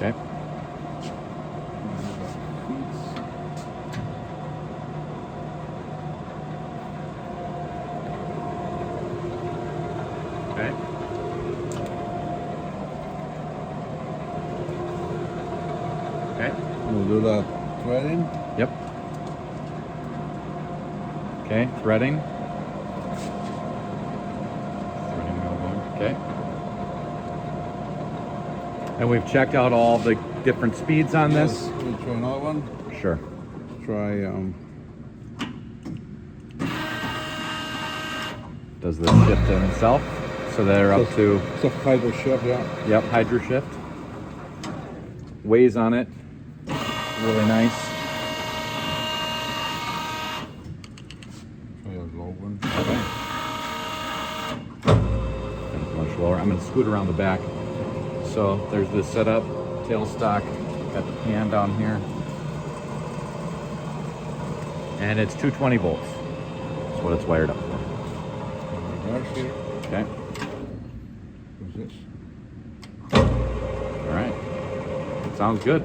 Okay. Okay. Okay. We'll do the threading. Yep. Okay, threading. Threading wheel going. Okay. And we've checked out all the different speeds on this. Yes, we'll try another one. Sure. Try Does this shift in itself? So they're up to, it's a hydro shift, yeah. yep, hydro shift. Weighs on it. Really nice. Try a low one. Okay. And much lower. I'm going to scoot around the back. So there's the setup, tailstock, got the pan down here. And it's 220 volts. That's what it's wired up for. Reverse here. Okay. What's this? All right. Sounds good.